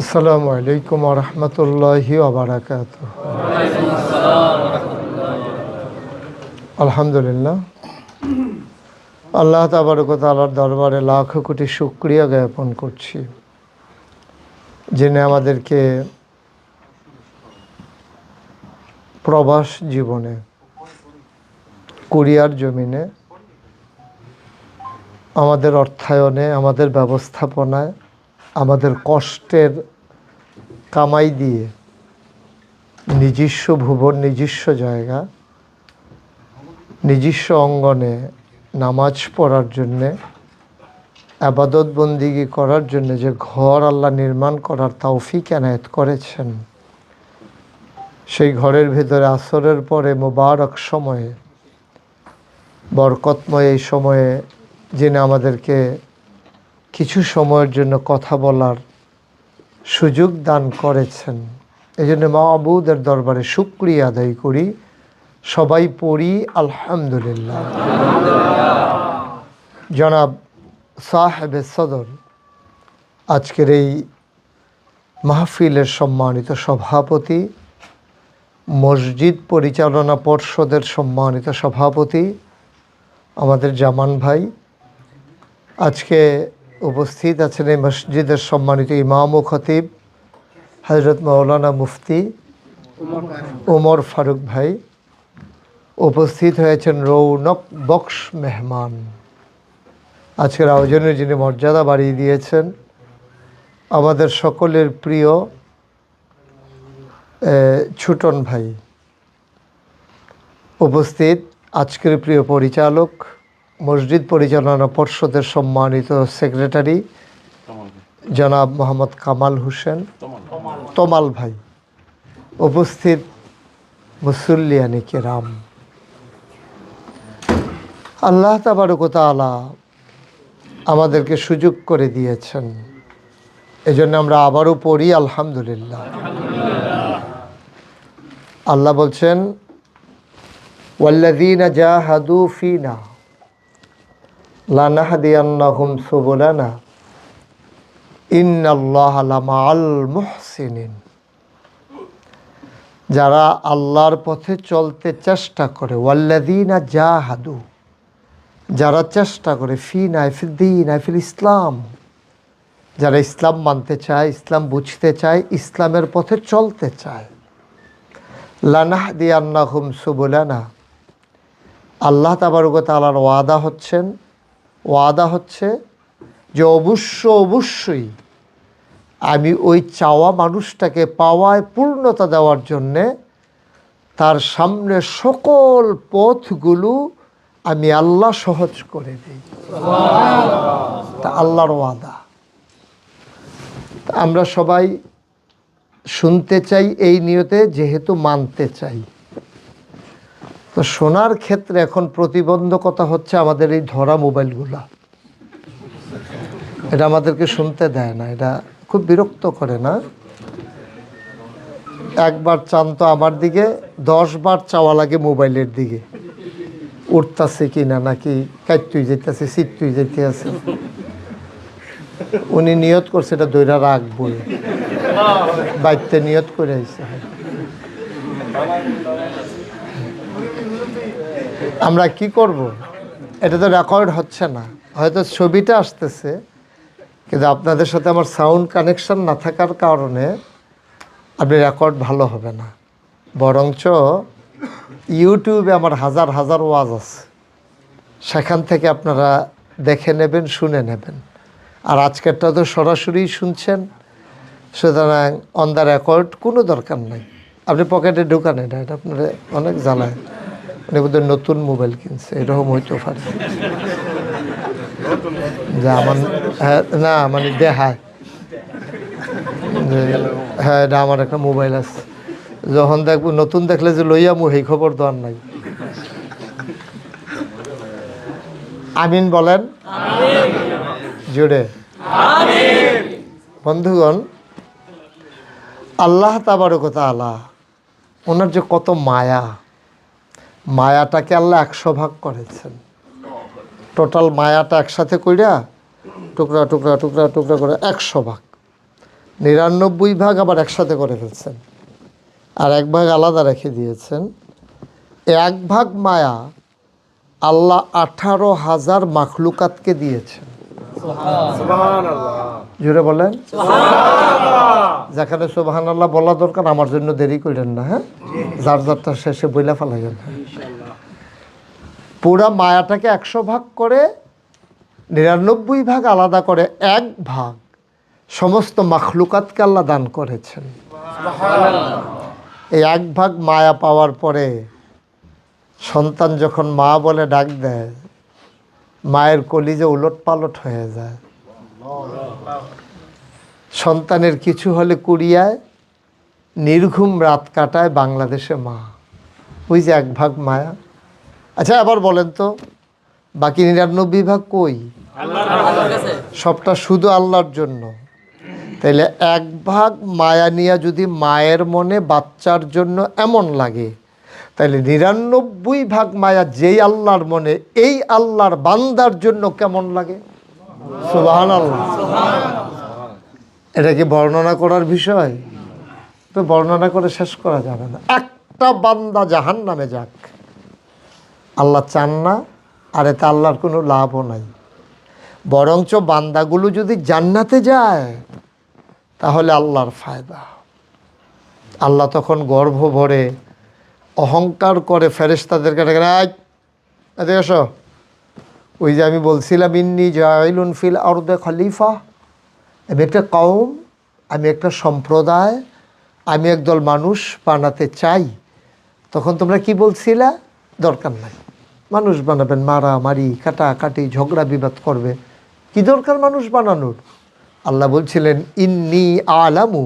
আসসালামু আলাইকুম ওয়া রাহমাতুল্লাহি ওয়া বারাকাতুহু। আলহামদুলিল্লাহ, আল্লাহ তাবারক ওয়া তাআলার দরবারে লাখ কোটি শুকরিয়া জ্ঞাপন করছি, যিনি আমাদেরকে প্রবাস জীবনে কোরিয়ার জমিনে আমাদের অর্থায়নে, আমাদের ব্যবস্থাপনায়, আমাদের কষ্টের কামাই দিয়ে নিজস্ব ভুবন, নিজস্ব জায়গা, নিজস্ব অঙ্গনে নামাজ পড়ার জন্যে, আবাদত বন্দিগি করার জন্য যে ঘর আল্লাহ নির্মাণ করার তৌফিক এনায়েত করেছেন, সেই ঘরের ভিতরে আসরের পরে মোবারক সময়ে, বরকতময় এই সময়ে যিনি আমাদেরকে কিছু সময়ের জন্য কথা বলার সুযোগ দান করেছেন, এই জন্য মাবুদের দরবারে শুকরিয়া আদায় করি। সবাই পড়ি আলহামদুলিল্লাহ। জনাব সাহেবে সদর আজকের এই মাহফিলের সম্মানিত সভাপতি, মসজিদ পরিচালনা পর্ষদের সম্মানিত সভাপতি আমাদের জামান ভাই, আজকে উপস্থিত আছেন এই মসজিদের সম্মানিত ইমাম ও খতিব হযরত মাওলানা মুফতি ওমর ফারুক ভাই, উপস্থিত হয়েছেন রৌনক বক্স মেহমান। আজকের আয়োজনের যিনি মর্যাদা বাড়িয়ে দিয়েছেন, আমাদের সকলের প্রিয় ছুটন ভাই, উপস্থিত আজকের প্রিয় পরিচালক, মসজিদ পরিচালনা পর্ষদের সম্মানিত সেক্রেটারি জনাব মোহাম্মদ কামাল হোসেন তমাল ভাই, উপস্থিত মুসল্লিয়ানি কিরাম। আল্লাহ তাবারক ওয়া তাআলা আমাদেরকে সুযোগ করে দিয়েছেন, এজন্য আমরা আবারও পড়ি আলহামদুলিল্লাহ। আল্লাহ বলছেন, ওয়াল্লাযীনা জাহাদু ফীনা লানাহদিয়ান্নাহুম সুবুলানা ইন্নাল্লাহা লামাআল মুহসিনিন। যারা আল্লাহর পথে চলতে চেষ্টা করে, ওয়াল্লাযীনা জাহাদু, যারা চেষ্টা করে, ফীনা ফিদ্দীন ফিল ইসলাম, যারা ইসলাম মানতে চায়, ইসলাম বুঝতে চায়, ইসলামের পথে চলতে চায়, লানাহদিয়ান্নাহুম সুবুলানা, আল্লাহ তাবারক ওয়া তাআলার ওয়াদা হচ্ছে যে অবশ্যই আমি ওই চাওয়া মানুষটাকে পাওয়ায় পূর্ণতা দেওয়ার জন্যে তার সামনে সকল পথগুলো আমি আল্লাহ সহজ করে দিই। তা আল্লাহর ওয়াদা আমরা সবাই শুনতে চাই এই নিয়তে, যেহেতু মানতে চাই। তো শোনার ক্ষেত্রে এখন প্রতিবন্ধকতা হচ্ছে আমাদের এই ধরা মোবাইলগুলা, এটা আমাদেরকে শুনতে দেয় না, এটা খুব বিরক্ত করে না? একবার চান তো আমার দিকে, 10 বার চাওয়া লাগে মোবাইলের দিকে, উঠতেছে কি না, নাকি কাটতুই যেতেছে, সিটতুই যেতে আছে। উনি নিয়ত করছে এটা দইরা রাখবো, বাইতে নিয়ত করে আইছে। আমরা কি করব? এটা তো রেকর্ড হচ্ছে না, হয়তো ছবিটা আসতেছে, কিন্তু আপনাদের সাথে আমার সাউন্ড কানেকশন না থাকার কারণে আপনি রেকর্ড ভালো হবে না। বরঞ্চ ইউটিউবে আমার হাজার হাজার ওয়াজ আছে, সেখান থেকে আপনারা দেখে নেবেন, শুনে নেবেন। আর আজকেরটা তো সরাসরি শুনছেন, সুতরাং অন দ্য রেকর্ড কোনো দরকার নাই। আপনি পকেটে ঢুকান, এটা আপনার অনেক জ্বালায়। মানে বোধহয় নতুন মোবাইল কিনছে, এরকম হইতে পারে। যা আমার, হ্যাঁ না মানে দেখায় যে হ্যাঁ এটা আমার একটা মোবাইল আছে, যখন দেখবো নতুন দেখলে যে লইয়ামু, এই খবর দেওয়ার নাই। আমিন বলেন জুড়ে। বন্ধুগণ, আল্লাহ তাবারক ওয়া তাআলা ওনার যে কত মায়াটাকে আল্লাহ 100 ভাগ করেছেন। টোটাল মায়াটা একসাথে কইরা টুকরা টুকরা টুকরা টুকরা করে 100 ভাগ। 99 ভাগ আবার একসাথে করে ফেলছেন, আর 1 ভাগ আলাদা রেখে দিয়েছেন। 1 ভাগ মায়া আল্লাহ 18,000 মাখলুকাতকে দিয়েছেন। জুড়ে বলেন যেখানে সুবহানাল্লাহ বলা দরকার, আমার জন্য দেরি করেন না, হ্যাঁ, যার যারটা শেষে বইলা ফেলাইন। পুরা মায়াটাকে 100 ভাগ করে 99 ভাগ আলাদা করে 1 ভাগ সমস্ত মাখলুকাতকে আল্লাহ দান করেছেন। এই 1 ভাগ মায়া পাওয়ার পরে সন্তান যখন মা বলে ডাক দেয়, মায়ের কলিজা উলট পালট হয়ে যায়। সন্তানের কিছু হলে কুড়িয়ায় নির্ঘুম রাত কাটায় বাংলাদেশে মা। ওই যে 1 ভাগ মায়া। আচ্ছা আবার বলেন তো, বাকি 99 ভাগ কই? সবটা শুধু আল্লাহর জন্য। তাইলে 1 ভাগ মায়া নিয়ে যদি মায়ের মনে বাচ্চার জন্য এমন লাগে, তাইলে 99 ভাগ মায়া যেই আল্লাহর মনে, এই আল্লাহর বান্দার জন্য কেমন লাগে? সুবহানাল্লাহ। এটা কি বর্ণনা করার বিষয়? তো বর্ণনা করে শেষ করা যাবে না। একটা বান্দা জাহান্নামে যাক, আল্লাহ চান না, আর এতে আল্লাহর কোনো লাভও নাই। বরঞ্চ বান্দাগুলো যদি জান্নাতে যায় তাহলে আল্লাহর ফায়দা। আল্লাহ তখন গর্ভ ভরে অহংকার করে ফেরেশতাদেরকে ডেকে এসো। ওই যে আমি বলছিলাম ইন্নী জাইলুন ফিল আরদে খলিফা, আমি একটা কওম, আমি একটা সম্প্রদায়, আমি একদল মানুষ বানাতে চাই। তখন তোমরা কি বলছিলা? দরকার নাই, মানুষ বানাবেন, মারামারি কাটাকাটি ঝগড়া বিবাদ করবে, কি দরকার মানুষ বানানোর? আল্লাহ বলছিলেন ইন্নী আলামু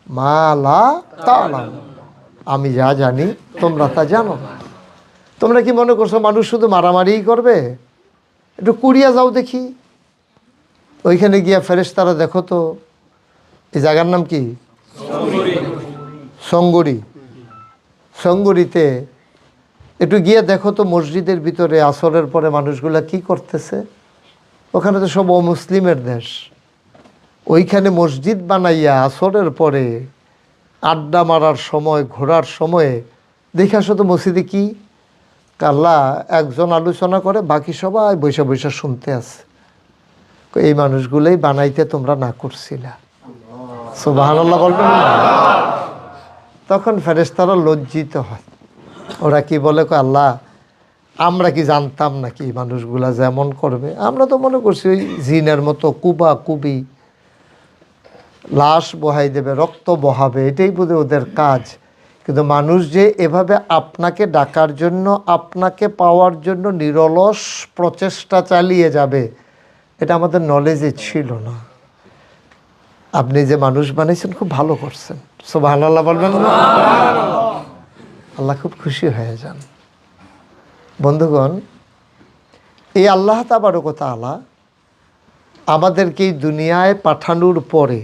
মা লা তা'লামু, আমি যা জানি তোমরা তা জানো না। তোমরা কি মনে করছো মানুষ শুধু মারামারিই করবে? একটু কুড়িয়া যাও দেখি, ওইখানে গিয়া ফেরেশতারা দেখো তো, এই জায়গার নাম কি? সঙ্গরি। সঙ্গরিতে একটু গিয়ে দেখো তো, মসজিদের ভিতরে আসরের পরে মানুষগুলা কি করতেছে। ওখানে তো সব অমুসলিমের দেশ, ওইখানে মসজিদ বানাইয়া আসরের পরে আড্ডা মারার সময়, ঘোরার সময়ে দেখে আসো তো মসজিদে কি আল্লাহ একজন আলোচনা করে, বাকি সবাই বৈশা বৈশা শুনতে আছে। এই মানুষগুলোই বানাইতে তোমরা না করছিলা। সুবহানাল্লাহ বলবেন না? তখন ফেরেশতারা লজ্জিত হয়। ওরা কি বলে, আল্লাহ আমরা কি জানতাম নাকি মানুষগুলা যেমন করবে? আমরা তো মনে করছি ওই জিনের মতো কুবা কুবি, লাশ বহাই দেবে, রক্ত বহাবে, এটাই বোধহয় ওদের কাজ। কিন্তু মানুষ যে এভাবে আপনাকে ডাকার জন্য, আপনাকে পাওয়ার জন্য নিরলস প্রচেষ্টা চালিয়ে যাবে, এটা আমাদের নলেজে ছিল না। আপনি যে মানুষ বানাইছেন খুব ভালো করছেন। সুবহানাল্লাহ বলবেন না? আল্লাহ খুব খুশি হয়ে যান। বন্ধুগণ, এই আল্লাহ তাবারক ওয়া তাআলা আমাদেরকে এই দুনিয়ায় পাঠানোর পরে,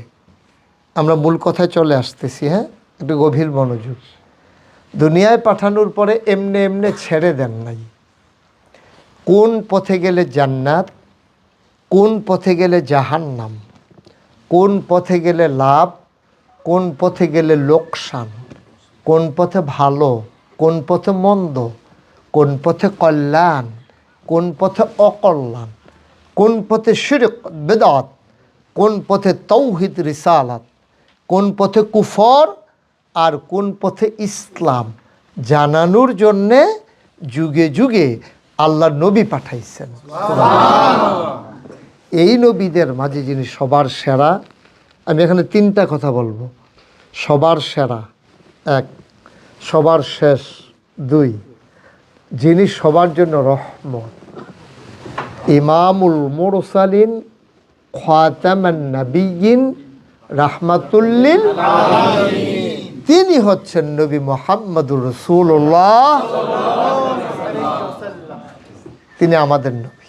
আমরা মূল কথায় চলে আসতেছি, হ্যাঁ, একটু গভীর মনোযোগ। দুনিয়ায় পাঠানোর পরে এমনে এমনে ছেড়ে দেন নাই। কোন পথে গেলে জান্নাত, কোন পথে গেলে জাহান্নাম, কোন পথে গেলে লাভ, কোন পথে গেলে লোকসান, কোন পথে ভালো, কোন পথে মন্দ, কোন পথে কল্যাণ, কোন পথে অকল্যাণ, কোন পথে শিরক বিদআত, কোন পথে তাওহীদ রিসালাত, কোন পথে কুফর, আর কোন পথে ইসলাম জানানোর জন্যে যুগে যুগে আল্লাহ নবী পাঠাইছেন। এই নবীদের মাঝে যিনি সবার সেরা, আমি এখানে 3টা কথা বলবো। সবার সেরা 1, সবার শেষ 2, যিনি সবার জন্য রহমত, ইমামুল মুরসালিন খাতামান নাবিয়্যিন রাহমাতুল-লিল আলামিন, তিনি হচ্ছেন নবী মুহাম্মদুর রাসূলুল্লাহ। তিনি আমাদের নবী।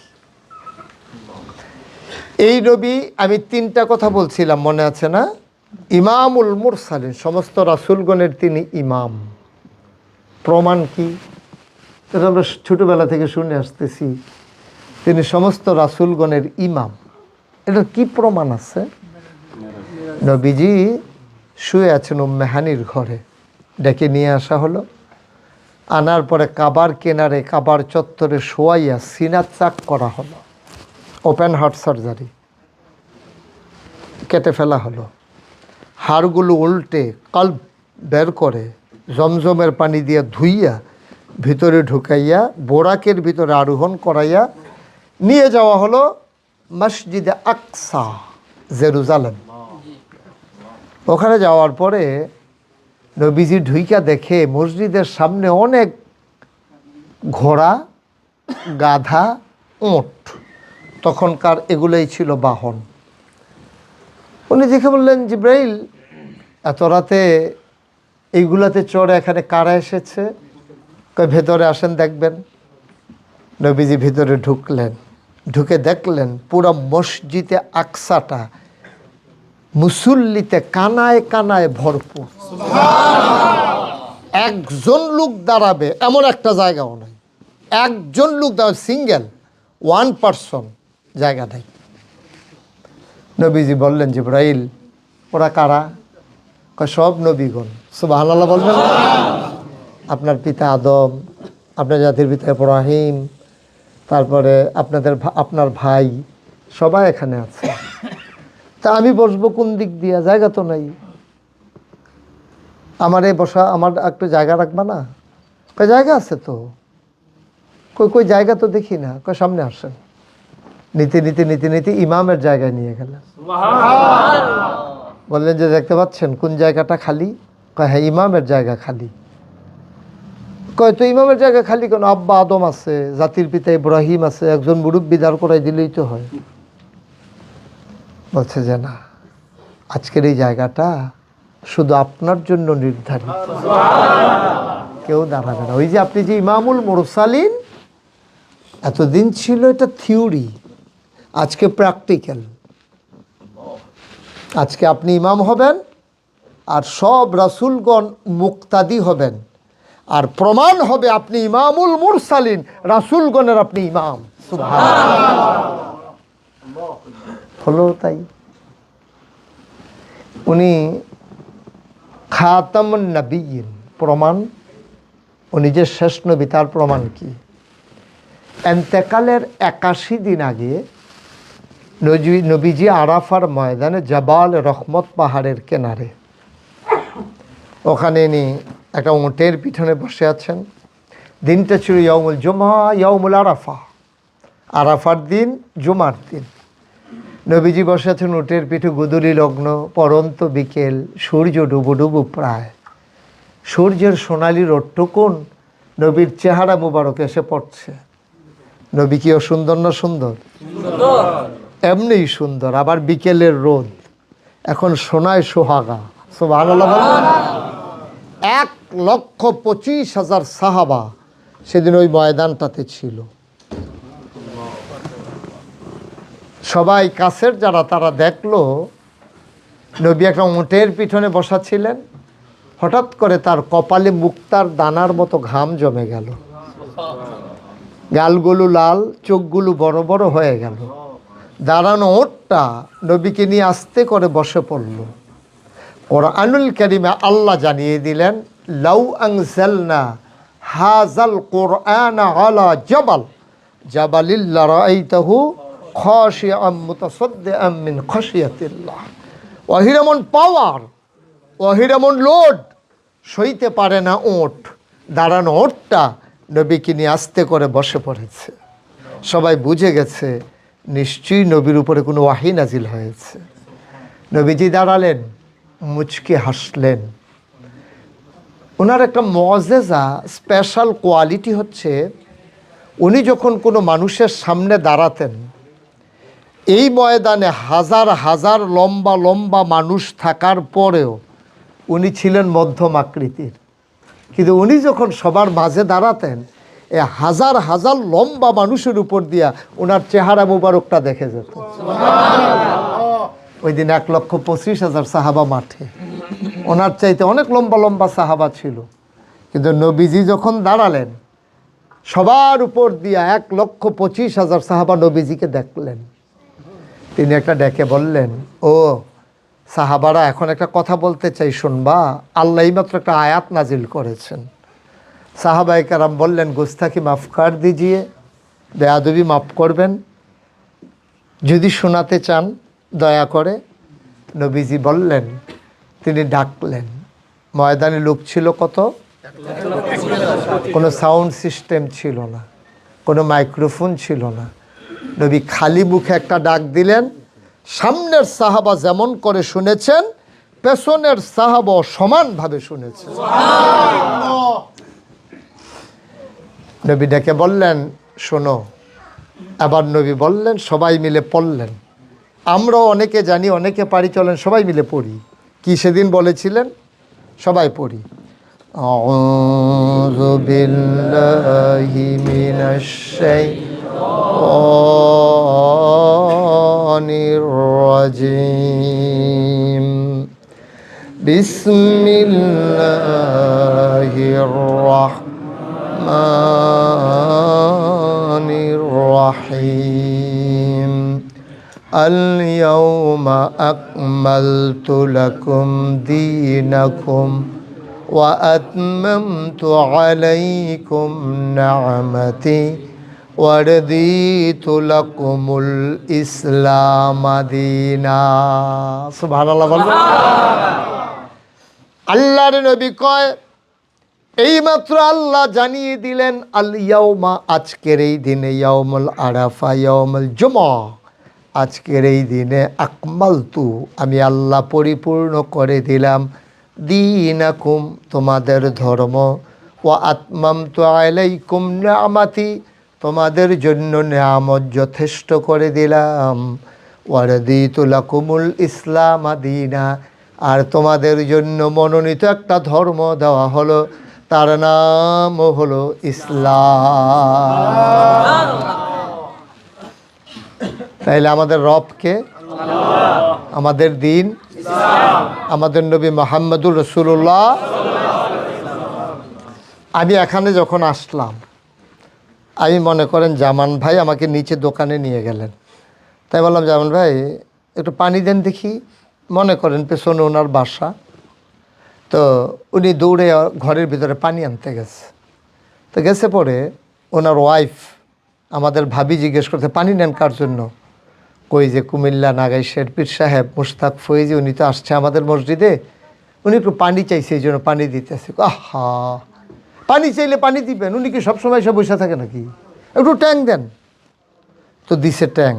এই নবী, আমি 3টা কথা বলছিলাম, মনে আছে না? ইমামুল মুরসালিন, সমস্ত রাসূলগণের তিনি ইমাম। প্রমাণ কি? এটা আমরা ছোটোবেলা থেকে শুনে আসতেছি, তিনি সমস্ত রাসূলগণের ইমাম। এটার কি প্রমাণ আছে? নবীজি শুয়ে আছেন উম্মে হানির ঘরে, ডেকে নিয়ে আসা হলো। আনার পরে কাবার কিনারে, কাবার চত্বরে শোয়াইয়া সিনা চাক করা হলো, ওপেন হার্ট সার্জারি, কেটে ফেলা হলো। হাড়গুলো উল্টে কল্ব বের করে জমজমের পানি দিয়ে ধুইয়া ভিতরে ঢুকাইয়া বোরাকের ভিতরে আরোহণ করাইয়া নিয়ে যাওয়া হলো মসজিদে আকসা, জেরুজালেম। ওখানে যাওয়ার পরে নবীজি ঢুইকা দেখে মসজিদের সামনে অনেক ঘোড়া, গাধা, উট, তখনকার এগুলোই ছিল বাহন। উনি দেখে বললেন, জিব্রাইল, এত রাতে এইগুলাতে চড়ে এখানে কারা এসেছে? ভেতরে আসেন দেখবেন। নবীজি ভিতরে ঢুকলেন, ঢুকে দেখলেন পুরো মসজিদে আকসাটা মুসল্লিতে কানায় কানায় ভরপুর। একজন লোক দাঁড়াবে এমন একটা জায়গাও নাই, একজন লোক দাঁড়াবে, সিঙ্গেল ওয়ান পারসন জায়গা নাই। নবীজি বললেন, জিব্রাইল, ওরা কারা? সব নবীগণ। সুবহানাল্লাহ বলবেন। আপনার পিতা আদম, আপনার জাতির পিতা ইব্রাহিম, তারপরে আপনার ভাই, সবাই এখানে আছে। তা আমি বসবো কোন দিক দিয়া? জায়গা তো নাই। আমার এই বসা, আমার একটু জায়গা রাখবা না? কয় জায়গা আছে তো। কই জায়গা তো দেখি না। কয় সামনে আসেন। নীতি নীতি নীতি নীতি ইমামের জায়গায় নিয়ে গেলেন। বললেন যে, দেখতে পাচ্ছেন কোন জায়গাটা খালি? কয় হ্যাঁ, ইমামের জায়গা খালি। কয় তো ইমামের জায়গা খালি কেন? আব্বা আদম আছে, জাতির পিতা ইব্রাহিম আছে, একজন মুরব্বি দাঁড় করাই দিলেই তো হয়। বলছে যে না, আজকের এই জায়গাটা শুধু আপনার জন্য নির্ধারিত, কেউ দাঁড়াবে না। ওই যে আপনি যে ইমামুল মুরসালিন, এতদিন ছিল এটা থিওরি, আজকে প্র্যাকটিক্যাল। আজকে আপনি ইমাম হবেন আর সব রাসূলগণ মুক্তাদি হবেন, আর প্রমাণ হবে আপনি ইমামুল মুরসালিন, রাসূলগণের আপনি ইমাম। সুবহানাল্লাহ। হলো তাই। উনি খাতামুন নবিয়্যিন, প্রমাণ উনি যে শেষ নবী তার প্রমাণ কি? এন্তেকালের 81 দিন আগে নবীজি আরাফার ময়দানে জাবাল রহমত পাহাড়ের কিনারে, ওখানে ইনি একটা উটের পিছনে বসে আছেন। দিনটা ছিল ইয়াউমুল জুমা, ইয়াউমুল আরাফা, আরাফার দিন, জুমার দিন। নবীজি বসে আছেন উটের পিঠে, গুদুলি লগ্ন, পরন্ত বিকেল, সূর্য ডুবু ডুবু প্রায়। সূর্যের সোনালি রোদটুকুন নবীর চেহারা মুবারক এসে পড়ছে। নবী কিও সুন্দর না সুন্দর? এমনিই সুন্দর। আবার বিকেলের রোদ, এখন সোনায় সোহাগা। সুবহানাল্লাহ বলেন। 1,25,000 সাহাবা সেদিন ওই ময়দানটাতে ছিল। সবাই কাছের যারা, তারা দেখলো নবী একটা উটের পিছনে বসা ছিলেন। হঠাৎ করে তার কপালে মুক্তার দানার মতো ঘাম জমে গেল, গালগুলো লাল, চোখগুলো বড় বড় হয়ে গেল। দাঁড়ানো উটটা নবীকে নিয়ে আস্তে করে বসে পড়ল। কোরআনুল কারীমে আল্লাহ জানিয়ে দিলেন, লাউ আনজালনা হাযাল কুরআনা আলা জাবাল জাবালিল লারাআইতাহু খাশিআম মুতাসাদ্দিআম মিন খাশিয়াতিল্লাহ। ওহিরমন পাওয়ার, ওহিরমন লোড সইতে পারে না উট। দাঁড়ানো উটটা নবীকে নিয়ে আস্তে করে বসে পড়েছে। সবাই বুঝে গেছে নিশ্চয়ই নবীর উপরে কোনো ওয়াহী নাজিল হয়েছে। নবীজি দাঁড়ালেন, মুচকে হাসলেন। ওনার একটা মুআজিজা, স্পেশাল কোয়ালিটি হচ্ছে, উনি যখন কোনো মানুষের সামনে দাঁড়াতেন, এই ময়দানে হাজার হাজার লম্বা লম্বা মানুষ থাকার পরেও উনি ছিলেন মধ্যম আকৃতির। কিন্তু উনি যখন সবার মাঝে দাঁড়াতেন, এ হাজার হাজার লম্বা মানুষের উপর দিয়া ওনার চেহারা মুবারকটা দেখে যেত। ওই দিন 1,25,000 সাহাবা মাঠে, ওনার চাইতে অনেক লম্বা লম্বা সাহাবা ছিল। কিন্তু নবীজি যখন দাঁড়ালেন, সবার উপর দিয়া 1,25,000 সাহাবা নবীজিকে দেখলেন। তিনি একটা ডেকে বললেন, ও সাহাবারা এখন একটা কথা বলতে চাই, শুনবা? আল্লাহ মাত্র একটা আয়াত নাজিল করেছেন। সাহাবায়ে কেরাম বললেন, গুস্তাখি মাফ কর দিজিয়ে, বেয়াদবি মাফ করবেন। যদি শোনাতে চান দয়া করে। নবীজি বললেন, তিনি ডাকলেন। ময়দানে লোক ছিল কত? কোনো সাউন্ড সিস্টেম ছিল না, কোনো মাইক্রোফোন ছিল না। নবী খালি মুখে একটা ডাক দিলেন। সামনের সাহাবা যেমন করে শুনেছেন, পেছনের সাহাবা সমানভাবে শুনেছেন। নবী ডেকে বললেন, শোনো। আবার নবী বললেন, সবাই মিলে পড়লেন। আমরাও অনেকে জানি, অনেকে পারি, চলেন সবাই মিলে পড়ি। কি সেদিন বলেছিলেন? সবাই পড়ি। আউযু বিল্লাহি মিনাশ শাইতানির রাজিম। বিসমিল্লাহির রাহমানির রাহিম। আল-ইয়াওমা আকমালতু লাকুম দীনাকুম ওয়া আতমামতু আলাইকুম নি'মাতি ওয়া রাদিতু লাকুমুল ইসলাম দীনা। সুবহানাল্লাহ বলবেন। আল্লাহর নবী কয়, এইমাত্র আল্লাহ জানিয়ে দিলেন, আল ইয়াউমা, আজকের এই দিনে, ইয়াউমুল আরাফা, ইয়াউমুল জুমআ, আজকের এই দিনে, আকমালতু, আমি আল্লাহ পরিপূর্ণ করে দিলাম, দীনাকুম, তোমাদের ধর্ম, ওয়া আতমামতু আলাইকুম নি'মাতি, তোমাদের জন্য নিয়ামত যথেষ্ট করে দিলাম, ওয়া রাদিতু লাকুমুল ইসলাম দীনা, আর তোমাদের জন্য মনোনীত একটা ধর্ম দেওয়া হলো, তার নাম হলো ইসলাম। তাইলে আমাদের রবকে, আমাদের দিন, আমাদের নবী মুহাম্মদুর রাসূলুল্লাহ। আমি এখানে যখন আসলাম, আমি মনে করেন জামান ভাই আমাকে নিচে দোকানে নিয়ে গেলেন। তাই বললাম, জামান ভাই একটু পানি দেন দেখি। মনে করেন পেছনে ওনার বাসা, তো উনি দৌড়ে ঘরের ভিতরে পানি আনতে গেছে। তো গেছে পরে ওনার ওয়াইফ, আমাদের ভাবি, জিজ্ঞেস করতে, পানি নেন কার জন্য? কই যে কুমিল্লা নাগাইশের পীর সাহেব মুশতাক ফৈজি, উনি তো আসছে আমাদের মসজিদে, উনি একটু পানি চাইছে, এই জন্য পানি দিতেছে। আহা, পানি চাইলে পানি দিবেন, উনি কি সবসময় সে বসে থাকে নাকি? একটু ট্যাং দেন। তো দিছে ট্যাং।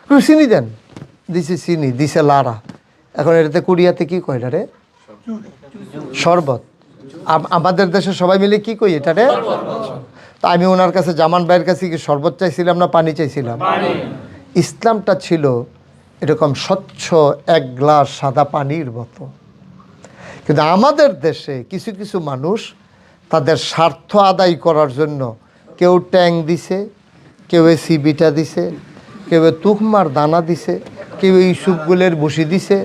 একটু চিনি দেন, দিছে চিনি, দিছে লাড়া। এখন এটাতে কুড়িয়াতে কি কয় রে? শরবত। আমাদের দেশে সবাই মিলে কি কই এটা রে? তা আমি ওনার কাছে, জামান ভাইয়ের কাছে কি শরবত চাইছিলাম না পানি চাইছিলাম? ইসলামটা ছিল এরকম স্বচ্ছ এক গ্লাস সাদা পানির মতো। কিন্তু আমাদের দেশে কিছু কিছু মানুষ তাদের স্বার্থ আদায় করার জন্য কেউ ট্যাং দিছে, কেউ সিবিটা দিছে, কেউ তুকমার দানা দিছে, কেউ ইসুপগুলের বসি দিছে,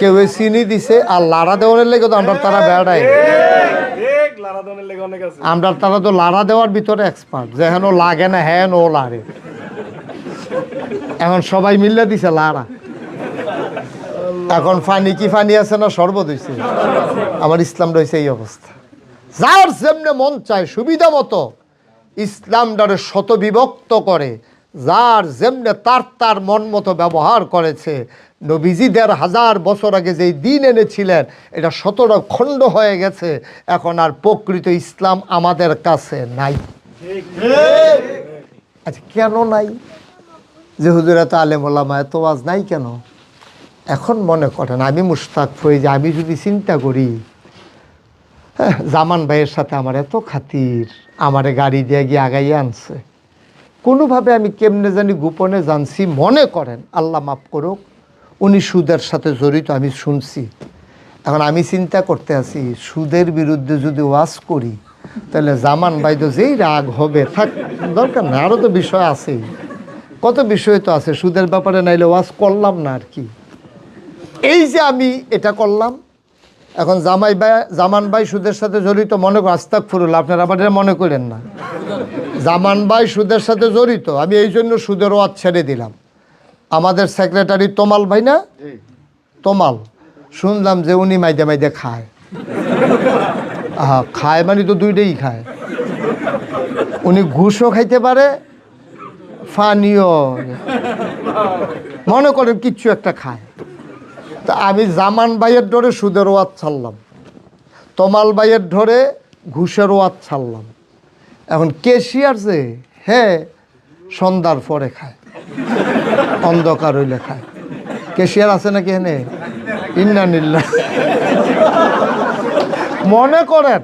কেউ চিনি দিছে। আর লাড়া দেওয়ার লেগে তো আমরা তারা বেড়াই, আমরা তারা তো লাড়া দেওয়ার ভিতরে এক্সপার্ট, যেন লাগে না হ্যান ও লাড়ে। এখন সবাই মিললে দিছে লাড়া। এখন ফানি কি ফানি আছে না শরবত হয়েছে? আমার ইসলামটা হয়েছে এই অবস্থা। যার যেমনে মন চায় সুবিধা মতো ইসলামটারে শত বিভক্ত করে, যার যেমনে তার মন মতো ব্যবহার করেছে। নবীজি ১৫০০ বছর আগে যেই দিন এনেছিলেন, এটা ১৭ খণ্ড হয়ে গেছে। এখন আর প্রকৃত ইসলাম আমাদের কাছে নাই। আচ্ছা, কেন নাই? যে হুজুর এত আলেম ওলামা এত ওয়াজ নাই কেন? এখন মনে করেন আমি মুশতাক ফৈজি, আমি যদি চিন্তা করি, জামান ভাইয়ের সাথে আমার এত খাতির, আমারে গাড়ি দিয়ে গিয়ে আগাইয়ে আনছে, কোনোভাবে আমি কেমনে জানি গোপনে জানছি, মনে করেন আল্লাহ মাফ করুক, উনি সুদের সাথে জড়িত, আমি শুনছি। এখন আমি চিন্তা করতে আছি, সুদের বিরুদ্ধে যদি ওয়াজ করি তাহলে জামান ভাই তো যেই রাগ হবে, থাক দরকার না, আরও তো বিষয় আছেই, কত বিষয় তো আছে সুদের ব্যাপারে, নাইলে ওয়াজ করলাম না আর কি। এই যে আমি এটা করলাম, এখন জামান ভাই সুদের সাথে জড়িত, মনে করেন আস্তাগফিরুল্লাহ, আপনারা আবার এটা মনে করেন না, জামান ভাই সুদের সাথে জড়িত, আমি এই জন্য সুদের ওয়াজ ছেড়ে দিলাম। আমাদের সেক্রেটারি তোমাল ভাই না, তোমাল, শুনলাম যে উনি মাইদে মাইদে খায়। খায় মানে তো দুইটাই খায়। উনি ঘুষও খাইতে পারে, ফানিও মনে করেন কিচ্ছু একটা খায়। তা আমি জামান ভাইয়ের ধরে সুদের ওয়াজ ছাড়লাম, তমাল ভাইয়ের ধরে ঘুষের ওয়াজ ছাড়লাম। এখন কেশিয়ার যে হ্যাঁ সন্ধ্যার পরে খায়, অন্ধকার হইলে খায়। কেশিয়ার আছে নাকি এনে? ইন্নানিল্লাহ। মনে করেন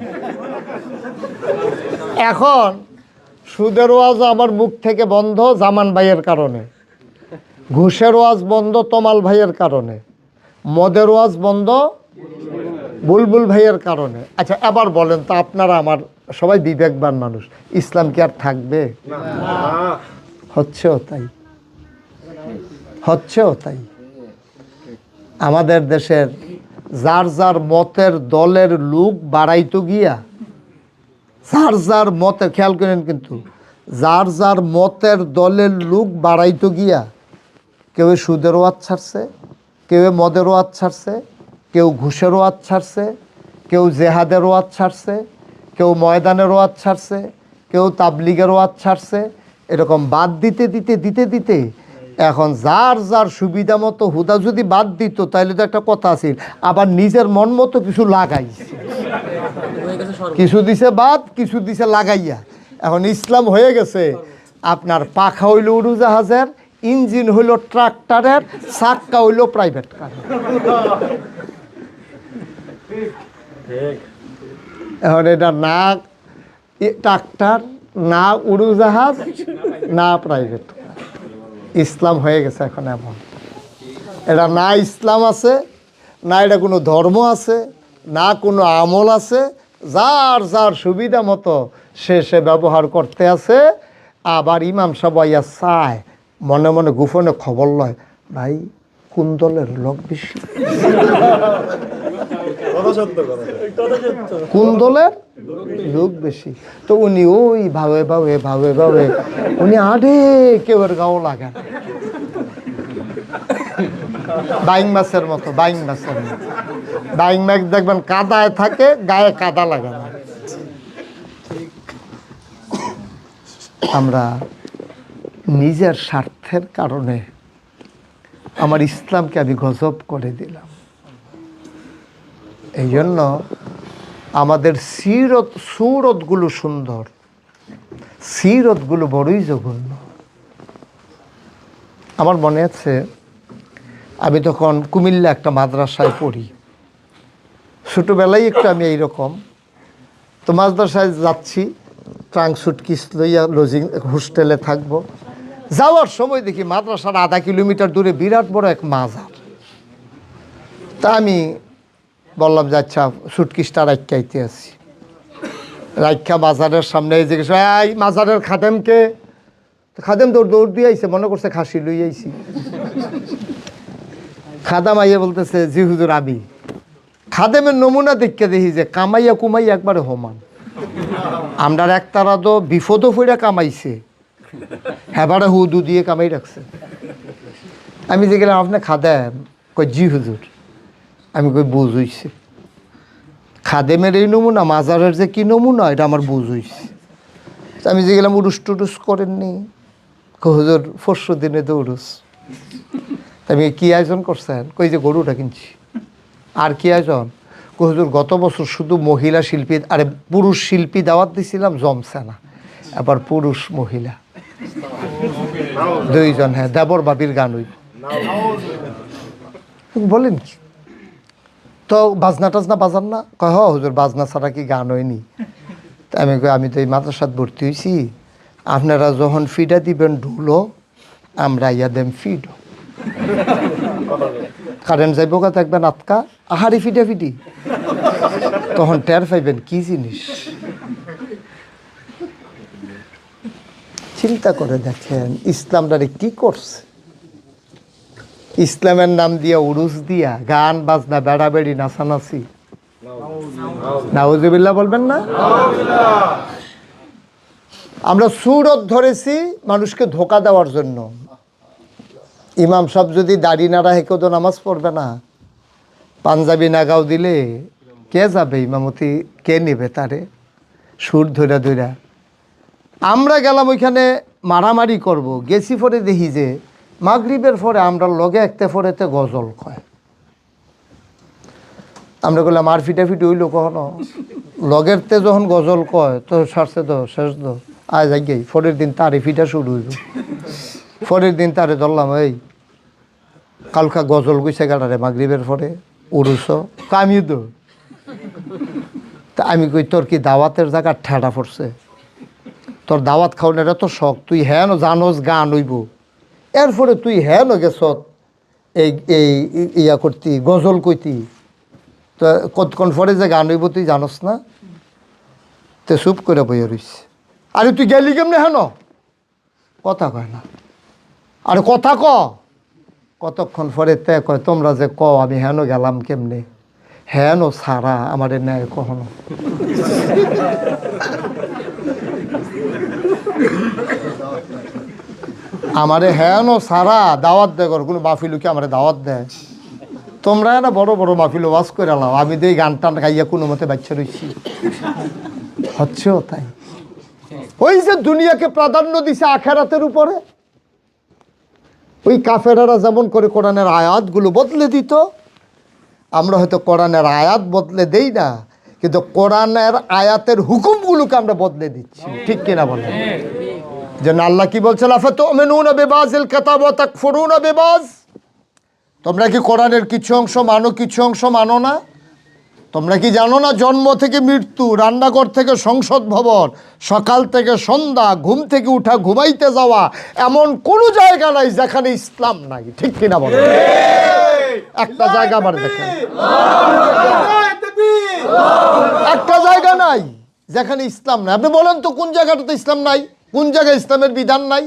এখন সুদের ওয়াজ আমার মুখ থেকে বন্ধ জামান ভাইয়ের কারণে, ঘুষের ওয়াজ বন্ধ তমাল ভাইয়ের কারণে, মদের ওয়াজ বন্ধ বুলবুল ভাইয়ের কারণে। আচ্ছা এবার বলেন তো আপনারা, আমার সবাই বিবেকবান মানুষ, ইসলাম কি আর থাকবে? হচ্ছেও তাই, হচ্ছেও তাই। আমাদের দেশের যার যার মতের দলের লোক বাড়াইতো গিয়া, যার যার মতের, খেয়াল করেন কিন্তু, যার যার মতের দলের লোক বাড়াইতো গিয়া কেউ সুদের ওয়াজ ছাড়ছে, কেউ মদের ওয়াজ ছাড়ছে, কেউ ঘুষের ওয়াজ ছাড়ছে, কেউ জেহাদের ওয়াজ ছাড়ছে, কেউ ময়দানের ওয়াজ ছাড়ছে, কেউ তাবলিগের ওয়াজ ছাড়ছে। এরকম বাদ দিতে দিতে দিতে দিতে এখন যার যার সুবিধা মতো হুদা যদি বাদ দিত তাহলে তো একটা কথা আছিল, আবার নিজের মন মতো কিছু লাগাইছে, কিছু দিছে বাদ, কিছু দিছে লাগাইয়া। এখন ইসলাম হয়ে গেছে আপনার পাখা হইল উড়োজাহাজের, ইঞ্জিন হইল ট্রাক্টরের, চাক্কা হইল প্রাইভেট কারের। এখন এটা না ট্রাক্টর, না উড়োজাহাজ, না প্রাইভেট। ইসলাম হয়ে গেছে এখন এমন। এটা না ইসলাম আছে, না এটা কোনো ধর্ম আছে, না কোনো আমল আছে। যার যার সুবিধা মতো সে ব্যবহার করতে আছে। আবার ইমাম সাহেব চায় মনে মনে গোপনে খবর লয়, ভাই কোন দলের লোক বেশি, কোন দলের লোক বেশি। তো উনি ওই ভাবে ভাবে ভাবে ভাবে উনি আডে কেউ গাও লাগে না, বাইং মাছের মতো, বাইং মাছের মতো। বাইং মাছ দেখবেন কাদায় থাকে, গায়ে কাদা লাগে না। আমরা নিজের স্বার্থের কারণে আমার ইসলামকে আমি গজব করে দিলাম। এই জন্য আমাদের সুরতগুলো সুন্দর, সিরতগুলো বড়ই জঘন্য। আমার মনে আছে আমি তখন কুমিল্লা একটা মাদ্রাসায় পড়ি, ছোটোবেলায় একটু আমি এইরকম। তো মাদ্রাসায় যাচ্ছি, ট্রাঙ্ক সুটকিস লইয়া লজিং হোস্টেলে থাকবো। যাওয়ার সময় দেখি মাদ্রাসার আধা কিলোমিটার দূরে বিরাট বড় এক মাজার। তা আমি বললাম যে আচ্ছা সুটকিসটা রাইখাইতে আছি। রাইখা মাজারের সামনে জিজ্ঞেস, এই মাজারের খাদেমকে? খাদেম দৌড় দিয়ে আইছে, মনে করছে খাসি লই আইছি। খাদাম আইয়া বলতেছে, জি হুজুর আমি। খাদেমের নমুনা দেখতে দেখি যে কামাইয়া কুমাইয়া একবারে সমান। আমরার একতারা তো বিপদও ফইরা কামাইছে, হেবারে হুদু দিয়ে কামাই রাখছে। আমি যে গেলাম, আপনি খাদেম? কই জি হুজুর। আমি কই বুঝ হইছে, খাদেমের এই নমুনা, মাজারের যে কি নমুনা এটা আমার বুঝ হইছে। আমি যে গেলাম, উরুস টুরুস করেননি? হুজুর পরশু দিনে তো উরুস। আমি কি আয়োজন করছেন? কই যে গরুটা কিনছি। আর কি আয়োজন? হুজুর গত বছর শুধু মহিলা শিল্পী, আরে পুরুষ শিল্পী দাওয়াত দিছিলাম, জমছে না, এবার পুরুষ মহিলা দুইজন, হ্যাঁ দেবর বাবির গান হইব। বলেন কি? তো বাজনা টাজনা বাজান না? কয় হ হুজুর, বাজনা ছাড়া কি গান হয়নি? আমি কই আমি তো এই মাদ্রাসাত ভর্তি হয়েছি, আপনারা যখন ফিডা দিবেন ঢুলো, আমরা ইয়া দেম ফিড। কারেন্ট যাইব গা, দেখবেন আটকা, আহারি ফিডা ফিডি, তখন টের পাইবেন কি জিনিস। চিন্তা করে দেখেন ইসলামটারে কি করছে। ইসলামের নাম দিয়া, উরুস দিয়া, গান বাজনা, বেড়াবেড়ি, নাচানাচি, নাউজুবিল্লাহ বলবেন না? আমরা সুরত ধরেছি মানুষকে ধোকা দেওয়ার জন্য। ইমাম সাহেব যদি দাড়ি না রাখে কেউ তো নামাজ পড়বে না। পাঞ্জাবি নাগাও দিলে কে যাবে ইমামতি, কে নেবে তারে সুর ধইরা ধইরা? আমরা গেলাম ওইখানে মারামারি করব, গেছি পরে দেখি যে মাগরিবের পরে আমরা লগে একটা পরেতে গজল কয়। আমরা বললাম আর ফিটাফিটি হইল কখনো, লগেরতে যখন গজল কয় তো সারছে তো শেষ তো আয় যাই, পরের দিন তারে ফিটা শুরু হইব। পরের দিন তারে ধরলাম, এই কালকা গজল গুইছে গাড়ারে মাগরিবের পরে উড়ুস কামিও তো। তা আমি কই তোর কি দাওয়াতের জায়গা ঠেড়া পড়ছে? তোর দাওয়াত খাওয়ানোর এত শখ, তুই হ্যাঁ জানোস গান হইব, এরপরে তুই হ্যাঁ গেছ এই এই ইয়া করতি গজল কইতি, তো কতক্ষণ পরে যে গান হইব তুই জানোস না? তে চুপ করে বইয়া রইছে। আরে তুই গেলি কেমনে হেন? কথা কয় না। আরে কথা কতক্ষণ পরে তে কয় তোমরা যে আমি হেন গেলাম কেমনে? হেন সারা আমাদের ন্যায় কখনো। আমারে হেন সারা দাওয়াত দেয়, কোনো মাহফিলুকে আমারে দাওয়াত দেয়? তোমরা না বড় বড় মাহফিল ওয়াজ করে আলাও, আমি তো এই গান টান গাইয়া কোনো মতে বাচ্চা রয়েছি। হচ্ছেও তাই। ওই যে দুনিয়াকে প্রাধান্য দিছে আখেরাতের উপরে, ওই কাফেরারা যেমন করে কোরআনের আয়াতগুলো বদলে দিত, আমরা হয়তো কোরআনের আয়াত বদলে দেই না, কিন্তু কোরআনের আয়াতের হুকুমগুলোকে আমরা বদলে দিচ্ছি। ঠিক কিনা বলেন? যেন আল্লাহ কি বলছেন, আফাতুমিনুনা বিবাযিল কিতাব ওয়া তাকফুরুনা বিবায, তোমরা কি কোরআনের কিছু অংশ মানো, কিছু অংশ মানো না? তোমরা কি জানো না জন্ম থেকে মৃত্যু, রান্নাঘর থেকে সংসদ ভবন, সকাল থেকে সন্ধ্যা, ঘুম থেকে উঠা ঘুমাইতে যাওয়া, এমন কোনো জায়গা নাই যেখানে ইসলাম নাই। ঠিক কিনা বলেন? একটা জায়গা আমার দেখেন, একটা জায়গা নাই যেখানে ইসলাম নাই। আপনি বলেন তো কোন জায়গাটাতে ইসলাম নাই? কোন জায়গায় ইসলামের বিধান নাই?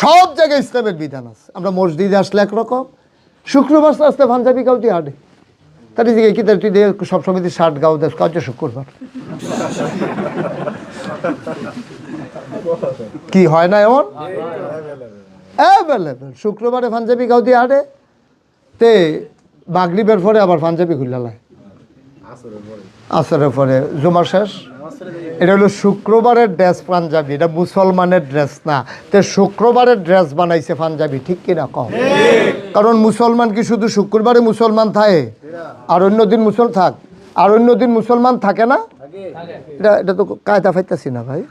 সব জায়গায় ইসলামের বিধান আছে। আমরা মসজিদে আসলে একরকম, শুক্রবার আসলে পাঞ্জাবি গাউতি হাঁটে, তার দিকে কি তুই দিয়ে সবসময় তুই শার্ট গাও দেশ কাজ শুক্রবার কি হয় না এমন? শুক্রবারে পাঞ্জাবি গাও দিয়ে হাঁটে, তে মাগরিবের পরে আবার পাঞ্জাবি খুললা লাই, আসরের পরে জুমার শেষ। এটা হলো শুক্রবারের ড্রেস পাঞ্জাবি, এটা মুসলমানের ড্রেস না। তে শুক্রবারের ড্রেস বানাইছে পাঞ্জাবি। ঠিক কিনা কম? কারণ মুসলমান কি শুধু শুক্রবারে মুসলমান থাকে আর অন্য দিন মুসলমান থাকে না? এটা তো কায়দা পাইতাছি না ভাই।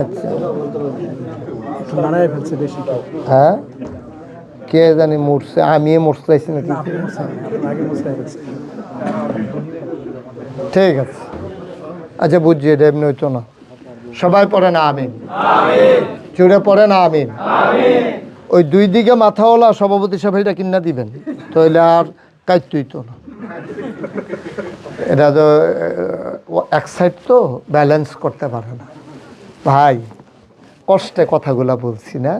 আচ্ছা, হ্যাঁ কে জানি মরছে, আমি মরছি নাকি? ঠিক আছে, আচ্ছা বুঝছি, এটা এমনি হইতো না। সবাই পড়ে না আমিন, চুড়ে পড়ে না আমিন। ওই দুই দিকে মাথাওয়ালা সভাপতি সাহেব এটা কিনা দিবেন, তাহলে আর কাইতে হইতো না। এটা তো এক সাইড তো ব্যালেন্স করতে পারে না ভাই। কষ্টে কথাগুলা বলছি না,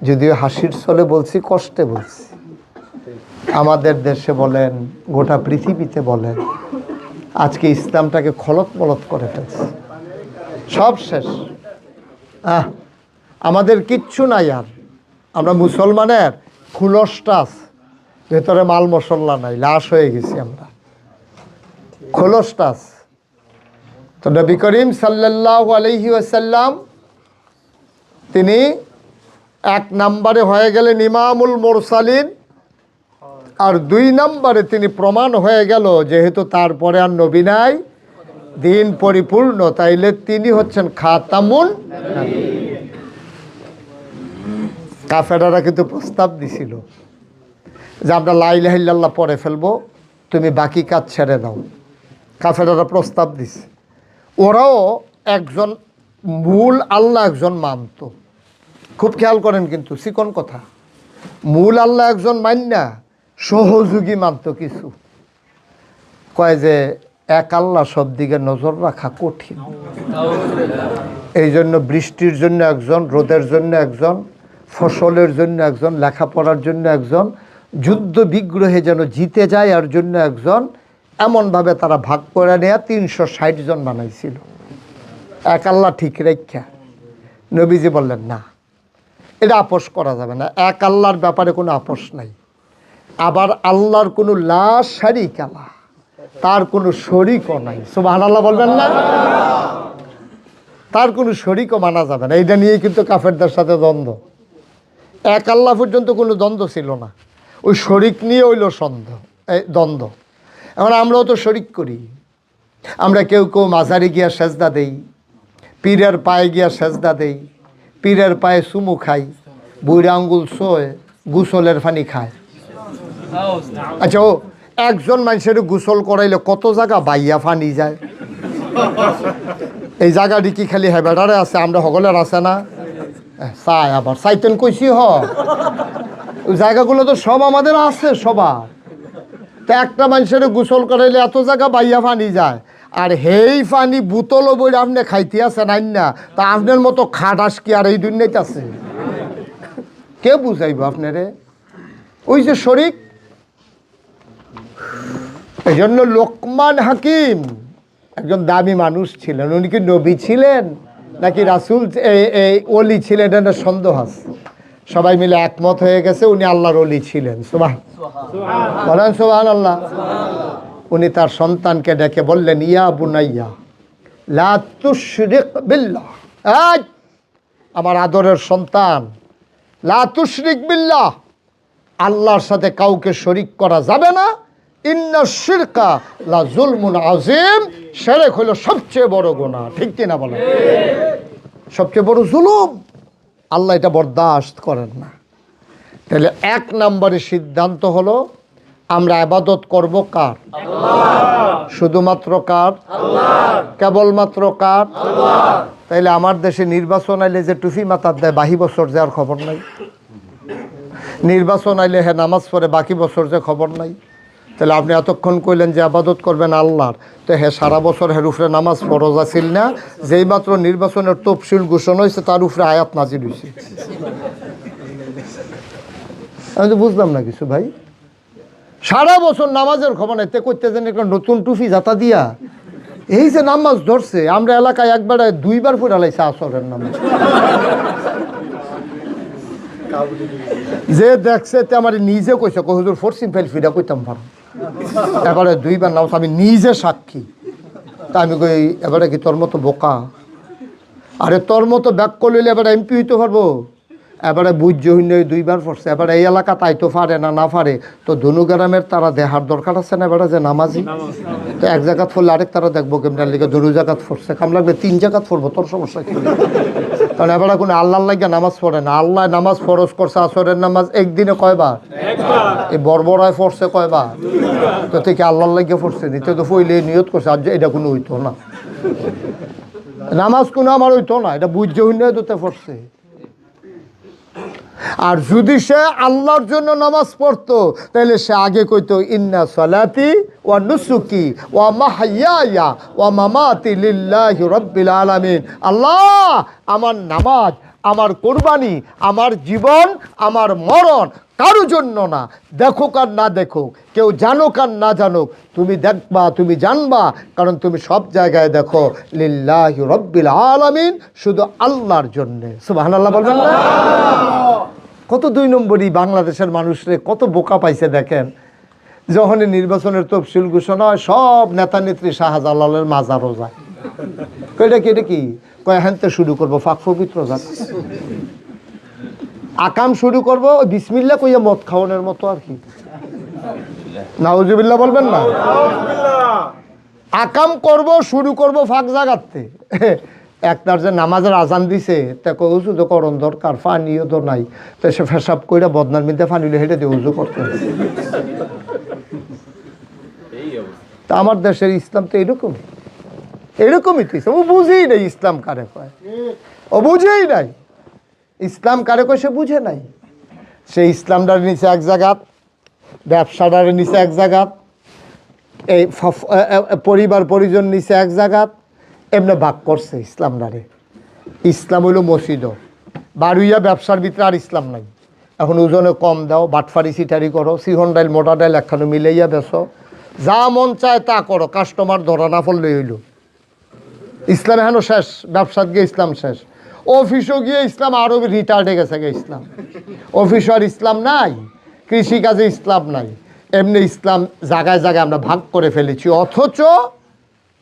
যদিও হাসির ছলে বলছি, কষ্টে বলছি। আমাদের দেশে বলেন, গোটা পৃথিবীতে বলেন, আজকে ইসলামটাকে খলত মলত করে ফেলছে, সব শেষ। আমাদের কিচ্ছু নাই আর। আমরা মুসলমানের খুলসটাস, ভেতরে মাল মশলা নাই, লাশ হয়ে গেছি আমরা, খোলসটাস। তো নবী করিম সাল্লাল্লাহু আলাইহি ওয়াসাল্লাম তিনি এক নম্বরে হয়ে গেলেন ইমামুল মুরসালিন, আর দুই নম্বরে তিনি প্রমাণ হয়ে গেল যেহেতু তারপরে আর নবী নাই, দিন পরিপূর্ণ, তাইলে তিনি হচ্ছেন খাতামুন নবিয়্যিন। কাফেররা কিন্তু প্রস্তাব দিছিল যে আমরা লা ইলাহা ইল্লাল্লাহ পড়ে ফেলবো, তুমি বাকি কাজ ছেড়ে দাও। কাফেররা প্রস্তাব দিছে। ওরাও একজন মূল আল্লাহ একজন মানত। খুব খেয়াল করেন কিন্তু, চিকন কথা, মূল আল্লাহ একজন মান্না সহযোগী মানত কিছু। কয় যে এক আল্লাহ সব দিকে নজর রাখা কঠিন, এই জন্য বৃষ্টির জন্য একজন, রোদের জন্য একজন, ফসলের জন্য একজন, লেখাপড়ার জন্য একজন, যুদ্ধ বিগ্রহে যেন জিতে যায় আর জন্য একজন, এমনভাবে তারা ভাগ করে নেয়া 360 জন বানাইছিল। এক আল্লাহ ঠিক রেখা। নবীজি বললেন না, এটা আপোষ করা যাবে না। এক আল্লাহর ব্যাপারে কোনো আপোষ নাই। আবার আল্লাহর কোনো লা শারীকা লাহ, তার কোনো শরীকও নাই। সুবহানাল্লাহ বলবেন না? তার কোনো শরীকও মানা যাবে না। এইটা নিয়ে কিন্তু কাফেরদের সাথে দ্বন্দ্ব। এক আল্লাহ পর্যন্ত কোনো দ্বন্দ্ব ছিল না, ওই শরীক নিয়ে হইল দ্বন্দ্ব। এখন আমরাও তো শরীক করি। আমরা কেউ কেউ মাজারে গিয়া সেজদা দেই, পীরের পায়ে গিয়া সেজদা দেই, পীরের পায়ে চুমু খাই, বুড়া আঙ্গুল ছোয়, গোসলের পানি খায়। আচ্ছা, ও একজন মানুষের গোসল করাইলে কত জায়গা বাইয়া ফানি যায়। এই জায়গাটি কি খালি হেবেডারে আছে? আমরা সকলের আছে না? চাই আবার চাইতেন কইছি ওই জায়গাগুলো তো সব আমাদের আছে সবার। তা একটা মানুষের গোসল করাইলে এত জায়গা বাইয়া ফানি যায়, আর হেই ফানি বোতলও বইলে আপনি খাইতে আছেন আইন না, তা আপনার মতো খাটাস কি আর এই দুনিয়াতে আছে? কে বুঝাইব আপনারে? ওই যে শরীক। এই জন্য লোকমান হাকিম একজন দামি মানুষ ছিলেন। উনি কি নবী ছিলেন নাকি রাসূল ওলি ছিলেন? এটা সন্দেহ আছে। সবাই মিলে একমত হয়ে গেছে উনি আল্লাহর ওলি ছিলেন। বলেন সুবহানাল্লাহ। উনি তার সন্তানকে ডেকে বললেন, ইয়া বুনাইয়া লা তুশরিক বিল্লাহ, আমার আদরের সন্তান, লা তুশরিক বিল্লাহ, আল্লাহর সাথে কাউকে শরিক করা যাবে না। ইন্না শিরকা লা যুলমুন আযীম, শিরক হলো সবচেয়ে বড় গুনাহ। ঠিক কি না বলেন? সবচেয়ে বড় জুলুম। আল্লাহ এটা বরদাস্ত করেন না। তাহলে এক নম্বরের সিদ্ধান্ত হলো আমরা ইবাদত করব কার? আল্লাহ। শুধুমাত্র কার? আল্লাহ। কেবলমাত্র কার? আল্লাহ। তাইলে আমার দেশে নির্বাচন আইলে যে টুপি মাথার দেয় বাকি বছর যে আর খবর নাই। নির্বাচন আইলে হ্যাঁ নামাজ পড়ে বাকি বছর যে খবর নাই। তাহলে আপনি এতক্ষণ কইলেন যে আবাদত করবেন আল্লাহর, তো হ্যাঁ সারা বছর হের উপরে নামাজ ফরজ আছিল না? যেই মাত্র নির্বাচনের তফসিল ঘোষণা হয়েছে তার উপরে আয়াত নাজিল হয়েছে। আমি তো বুঝলাম না কিছু ভাই। সারা বছর নামাজের খবর নাই, তে করতে যেন একটা নতুন টুপি জাতা দিয়া এই যে নামাজ ধরছে। আমরা এলাকায় একবার দুইবার পড়ে লাইছে আসরের নামাজ। যে দেখছে তে আমার নিজে কইছে, হুজুর ফোরসিন ফাইল ফিরা কইতাম পারো, এবারে দুইবার নামাজ আমি নিজে সাক্ষী। তা আমি কই এবারে কি তোর মতো বোকা? আরে তোর মতো ব্যাক করলে এবারে এমপি হইতে পারবো? এবারে বুঝ হইন দুইবার পড়ছে, এবারে এই এলাকা তাই তো পারে না, না পারে তো ধনুগ্রামের তারা দেহার দরকার আছে না? এবারে যে নামাজি তো এক জায়গাত পড়লে আরেক তারা দেখবো কেমন লিগে ধনু জায়গাত পড়ছে, কাম লাগবে 3 জায়গাত পড়বো, তোর সমস্যা কি? কারণ এবারে কোনো আল্লাহর লাগিয়া নামাজ পড়ে না। আল্লাহ নামাজ ফরজ করছে আসরের নামাজ একদিনে কয়বার? এই বর্বরায় পড়ছে কয়বার? তো থেকে আল্লাহর লাগিয়া পড়ছে নিতে তো পইলে নিয়ত করছে, আর এটা কোনো হইতো না, নামাজ কোনো আমার হইতো না, এটা বুঝে হইন দুতে পড়ছে। আর যদি সে আল্লাহর জন্য নামাজ পড়তো তাহলে সে আগে কইতো ইন্না সালাতি ওয়া নুসুকি ওয়া মাহইয়ায়া ওয়া মামাতি লিল্লাহি রাব্বিল আলামিন। আল্লাহ, আমার নামাজ, আমার কোরবানি, আমার জীবন, আমার মরণ কারো জন্য না। দেখুক আর না দেখুক, কেউ জানুক আর না জানুক, তুমি দেখবা, তুমি জানবা, কারণ তুমি সব জায়গায় দেখো লিল্লাহি রাব্বিল আলামিন, শুধু আল্লাহর জন্যে। সুবহানাল্লাহ বলবেন না? কত 2 নম্বরই বাংলাদেশের মানুষরে কত বোকা পাইছে দেখেন। যখনই নির্বাচনের তফসিল ঘোষণা হয় সব নেতা নেত্রী শাহজালালের মাজারও যায়। এটা কি? এটা কি কয়? হ্যানতে শুরু করবো ফাঁক পবিত্র যাক, আকাম শুরু করবো ওই বিসমিল্লাহ কইয়া মদ খাওয়ানোর মতো আর কি। নাউজুবিল্লাহ বলবেন না? আকাম করব, শুরু করব ফাঁক জাগাতে। একটার যে নামাজের আজান দিছে তাকে উজু তো করণ দরকার, পানিও তো নাই, তো সে ফেসাব কইরা বদনার মিলতে পানি হেঁটে দিয়ে উজু করতে। তা আমার দেশের ইসলাম তো এরকমই, এরকমই তো ইসলাম। ও বুঝেই নাই ইসলাম কারে কয়, ও বুঝেই নাই ইসলাম কারে কয়, সে বুঝে নাই। সে ইসলামটার নিচে এক জায়গাত, ব্যবসাটার নিচে এক জায়গাত, এই পরিবার পরিজন নিচে এক জায়গাত, এমনি ভাগ করছে ইসলামটারে। ইসলাম হইল মসজিদও, বাড়ুইয়া ব্যবসার ভিতরে আর ইসলাম নাই। এখন ওজনে কম দাও, বাটফারি সিটারি করো, সিহন ডাইল মোটা ডাইল একখানে মিলাইয়া বেছো, যা মন চায় তা করো, কাস্টমার ধরা না পড়লে হইল। ইসলাম এখনো শেষ, ব্যবসাত গিয়ে ইসলাম শেষ। অফিসও গিয়ে ইসলাম আরো রিটার্ডে গেছে গে ইসলাম। অফিস আর ইসলাম নাই, কৃষিকাজে ইসলাম নাই, এমনি ইসলাম জায়গায় জায়গায় আমরা ভাগ করে ফেলেছি। অথচ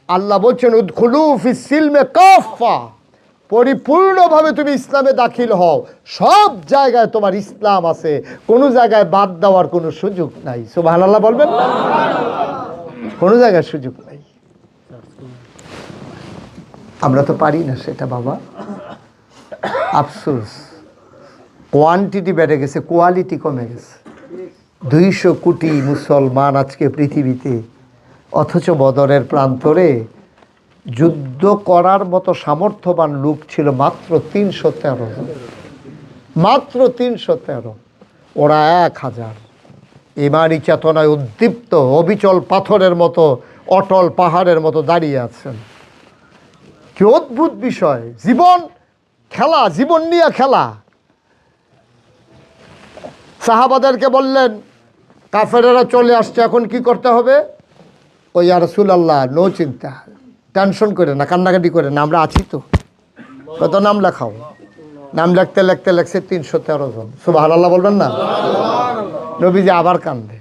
আল্লাহ বলছেন উদখুলু ফিস সিলমে কাফা, পরিপূর্ণভাবে তুমি ইসলামে দাখিল হও, সব জায়গায় তোমার ইসলাম আছে, কোনো জায়গায় বাদ দেওয়ার কোনো সুযোগ নাই। সুবহানাল্লাহ বলবেন না? কোনো জায়গায় সুযোগ নাই। আমরা তো পারি না সেটা বাবা, আফসোস। কোয়ান্টিটি বেড়ে গেছে, কোয়ালিটি কমে গেছে। 200 কোটি মুসলমান আজকে পৃথিবীতে, অথচ বদরের প্রান্তরে যুদ্ধ করার মতো সামর্থ্যবান লোক ছিল মাত্র 313 জন, মাত্র 313। ওরা 1000 ইমানি চেতনায় উদ্দীপ্ত, অবিচল পাথরের মতো, অটল পাহাড়ের মতো দাঁড়িয়ে আছেন। কি অদ্ভুত বিষয়! জীবন খেলা, জীবন নিয়ে খেলা। সাহাবাদেরকে বললেন কাফেরেরা চলে আসছে, এখন কি করতে হবে? ওই ইয়া রাসূলুল্লাহ, নো চিন্তা, টেনশন করে না, কান্নাকাটি করে না, আমরা আছি তো। কত নাম লেখাও? নাম লিখতে লিখতে লেখছে 313 জন। সুবহানাল্লাহ বলবেন না? নবীজি আবার কান্দে।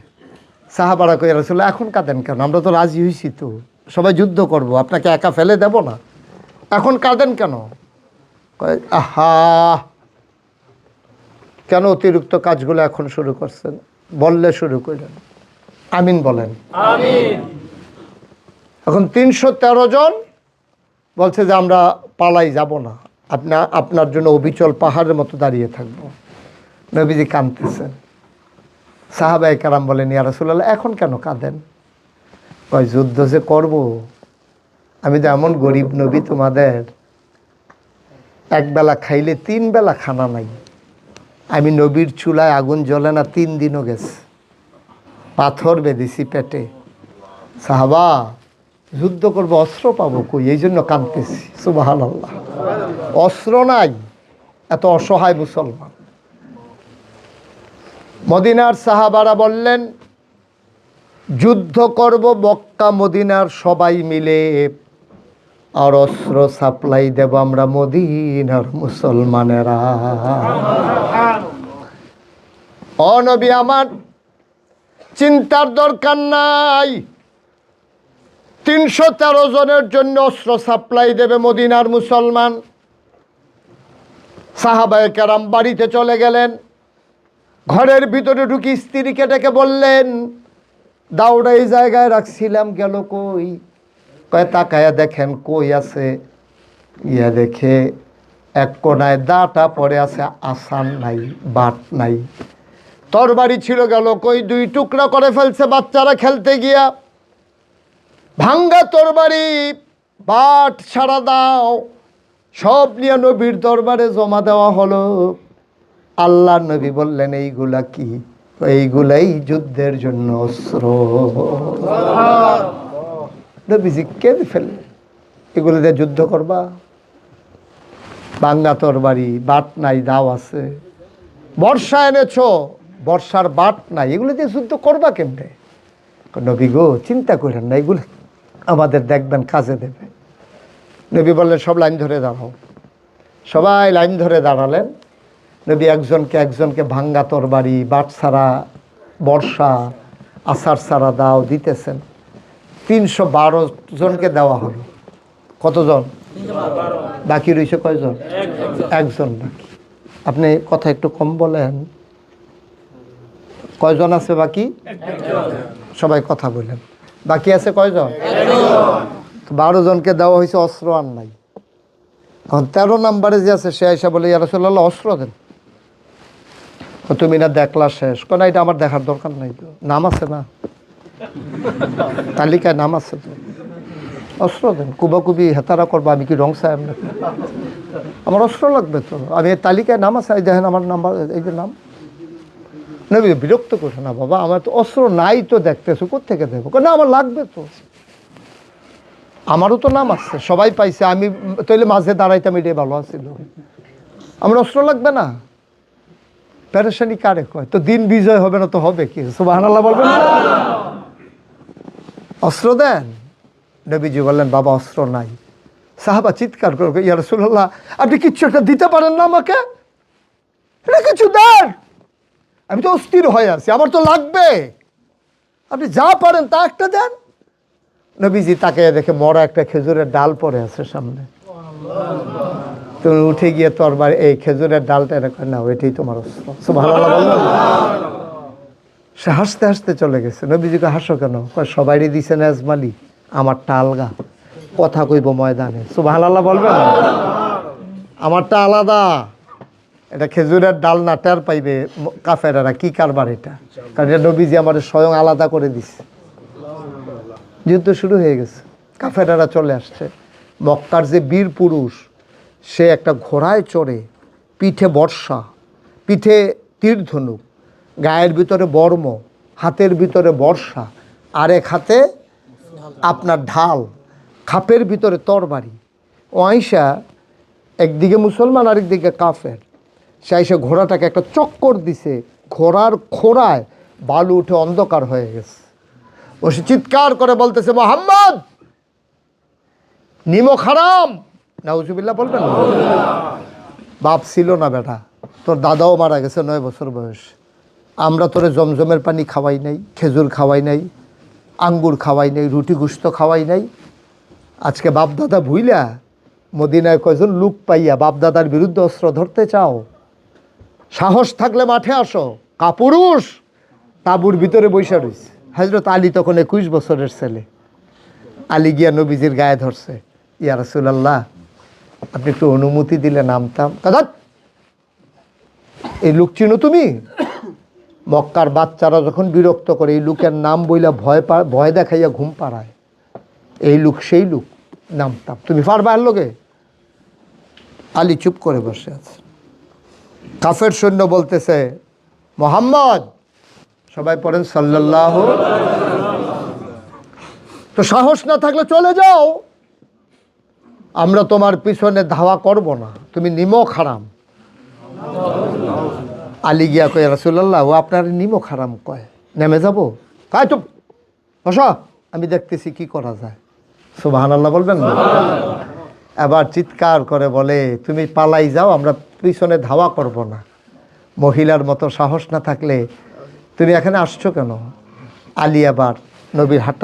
সাহাবারা কই, ইয়া রাসূলুল্লাহ এখন কাঁদেন কেন? আমরা তো রাজি হয়েছি তো, সবাই যুদ্ধ করব, আপনাকে একা ফেলে দেব না, এখন কাঁদেন কেন? কয় আহা, কেন অতিরিক্ত কাজগুলো এখন শুরু করছেন? বললে শুরু করেন। আমিন বলেন। আমিন। এখন 313 জন বলছে যে আমরা পালাই যাব না, আপনার জন্য অবিচল পাহাড়ের মতো দাঁড়িয়ে থাকবো। নবীজি কাঁদতেছেন। সাহাবায়ে কেরাম বলেন, ইয়া রাসূলুল্লাহ এখন কেন কাঁদেন? কয় যুদ্ধ যে করব, আমি তো এমন গরিব নবী তোমাদের, একবেলা খাইলে 3 বেলা খানা নাই। আমি নবীর চুলায় আগুন জ্বলে না 3 দিনও গেছে, পাথর বেঁধেছি পেটে। সাহাবা, যুদ্ধ করবো, অস্ত্র পাবো কই? এই জন্য কাঁদতেছি। সুবহানাল্লাহ। অস্ত্র নাই, এত অসহায় মুসলমান। মদিনার সাহাবারা বললেন যুদ্ধ করব মক্কা মদিনার সবাই মিলে, আর অস্ত্র সাপ্লাই দেব আমরা মদিনার মুসলমানেরা। ও নবী আমার, চিন্তার দরকার নাই, 313 জনের জন্য অস্ত্র সাপ্লাই দেবে মদিনার মুসলমান। সাহাবায়ে কেরাম বাড়িতে চলে গেলেন। ঘরের ভিতরে ঢুকি স্ত্রীকে ডেকে বললেন, দাউড়া এই জায়গায় রাখছিলাম, গেল কই? কয় তাকায়া দেখেন কই আছে। ইয়া দেখে এক কোনায় দাটা পড়ে আছে, আসান নাই, বাট নাই। তরবারি ছিল, গেল কই? 2 টুকরা করে ফেলছে বাচ্চারা খেলতে গিয়া। ভাঙ্গা তরবারি, বাট ছাড়া দাও, সব নিয়ে নবীর দরবারে জমা দেওয়া হলো। আল্লাহ নবী বললেন এইগুলা কি? এইগুলাই যুদ্ধের জন্য অস্ত্র। নবীজি কেঁদে ফেললেন, এগুলো দিয়ে যুদ্ধ করবা? ভাঙ্গা তরবারি, বাট নাই, দাও আছে। বর্ষা এনেছো, বর্ষার বাট নাই, এগুলো দিয়ে যুদ্ধ করবা কেমনে? নবী গো চিন্তা করেন না, এগুলো আমাদের দেখবেন কাজে দেবে। নবী বললেন সব লাইন ধরে দাঁড়াও। সবাই লাইন ধরে দাঁড়ালেন। নবী একজনকে ভাঙ্গা তরবারি, বাট ছাড়া, বর্ষা, আষাঢ় ছাড়া দাও দিতেছেন। 312 জনকে দেওয়া হলো। কতজন? বাকি রয়েছে কয়জন? একজন বাকি। আপনি কথা একটু কম বলেন। কয়জন আছে বাকি? সবাই কথা বলেন। বাকি আছে কয়জন? 12 জনকে দেওয়া হয়েছে, অস্ত্র আর নাই। এখন 13 নম্বরে যে আছে সে আইসা বলে, ইয়া রাসূলুল্লাহ অস্ত্র দেন। তুমি না দেখলা শেষ? কেন এটা আমার দেখার দরকার নাই তো, নাম আছে না তালিকায়, নাম আছে তো, অস্ত্র দেন। কুবাকুবি হেতারা করবো, আমি কি রং সাহেব নাকি? আমার অস্ত্র লাগবে তো, আমি এই তালিকায় নাম আছে, এই দেখেন আমার নাম্বার, এই যে নাম। নবী বিরক্ত করছে, না বাবা আমার তো অস্ত্র নাই তো, দেখতেছো কোত্থেকে দেবো? না আমার লাগবে তো, আমারও তো নাম আছে, সবাই পাইছে, আমি তাইলে মাঝে দাঁড়াইতাম, এটাই ভালো আছিল। আমার অস্ত্র লাগবে না? পেরেশানি কারে কয়? তো দিন বিজয় হবে না তো হবে কি? সুবহানাল্লাহ বলবেন না? অস্ত্র দেন। নবীজি বললেন বাবা অস্ত্র নাই। সাহাবা চিৎকার করবে, ইয়া রাসূলুল্লাহ আপনি কিচ্ছু একটা দিতে পারেন না আমাকে, এটা কিছু দেন, আমি তো অস্থির হয়ে আছি, আমার তো লাগবে, আপনি যা পারেন তা একটা দেন। নবীজি তাকে দেখে মরা একটা খেজুরের ডাল পড়ে আছে সামনে, তুমি উঠে গিয়ে তরবার এই খেজুরের ডালটা এরকম না, ওইটাই তোমার অস্ত্র। সুবহানাল্লাহ বললেন। সে হাসতে হাসতে চলে গেছে। নবীজিকে হাসো কেন? সবাইরই দিছেন আজমালি, আমারটা আলগা, কথা কইব ময়দানে। সুবহানাল্লাহ বলবেন। আমারটা আলাদা, এটা খেজুরের ডাল না, টের পাইবে কাফেরেরা কি কারবার এটা, কারণ এটা নবীজি আমার স্বয়ং আলাদা করে দিছে। যুদ্ধ শুরু হয়ে গেছে, কাফেরেরা চলে আসছে। মক্কার যে বীর পুরুষ, সে একটা ঘোড়ায় চড়ে, পিঠে বর্ষা, পিঠে তীর ধনুক, গায়ের ভিতরে বর্ম, হাতের ভিতরে বর্ষা, আর এক হাতে আপনার ঢাল, খাপের ভিতরে তরবারি। ও আইসা একদিকে মুসলমান আরেকদিকে কাফের, সে আইসা ঘোড়াটাকে একটা চক্কর দিছে, ঘোড়ার খোড়ায় বালু উঠে অন্ধকার হয়ে গেছে। ও সে চিৎকার করে বলতেছে, মুহাম্মদ নিমক হারাম। নাউজুবিল্লাহ বলবেন না। বাপ ছিল না বেটা, তোর দাদাও মারা গেছে 9 বছর বয়স, আমরা তোরে জমজমের পানি খাওয়াই নাই, খেজুর খাওয়াই নাই, আঙ্গুর খাওয়াই নাই, রুটি গুস্ত খাওয়াই নাই। আজকে বাপ দাদা ভুইলা মদিনায় কয়জন লোক পাইয়া বাপ দাদার বিরুদ্ধে অস্ত্র ধরতে চাও? সাহস থাকলে মাঠে আসো। কাপুরুষ তাঁবুর ভিতরে বৈশা রইছে। হযরত আলী তখন 21 বছরের ছেলে। আলী গিয়া নবীজির গায়ে ধরছে, ইয়া রাসূলুল্লাহ আপনি একটু অনুমতি দিলে নামতাম। কাদা, এই লোক চিনো তুমি? মক্কার বাচ্চারা যখন বিরক্ত করে এই লোকের নাম বইলা ভয় দেখাইয়া ঘুম পাড়ায়, এই লোক সেই লোক, নামতাম। তুমি পারবা এর লোকে? আলী চুপ করে বসে আছে। কাফের সৈন্য বলতেছে, মুহাম্মদ, সবাই পড়েন সাল্লাল্লাহু, তো সাহস না থাকলে চলে যাও, আমরা তোমার পিছনে ধাওয়া করব না, তুমি নিমক হারাম। আলী গিয়া কয়, রাসূলুল্লাহ ও আপনার নিমক হারাম কয়, নেমে যাবো? কায় চুপ বসা, আমি দেখতেছি কি করা যায়। সুবহানাল্লাহ বলবেন না। এবার চিৎকার করে বলে, তুমি পালাই যাও, আমরা পিছনে ধাওয়া করব না। মহিলার মতো সাহস না থাকলে তুমি এখানে আসছো কেন? আলী আবার নবীর হাতটা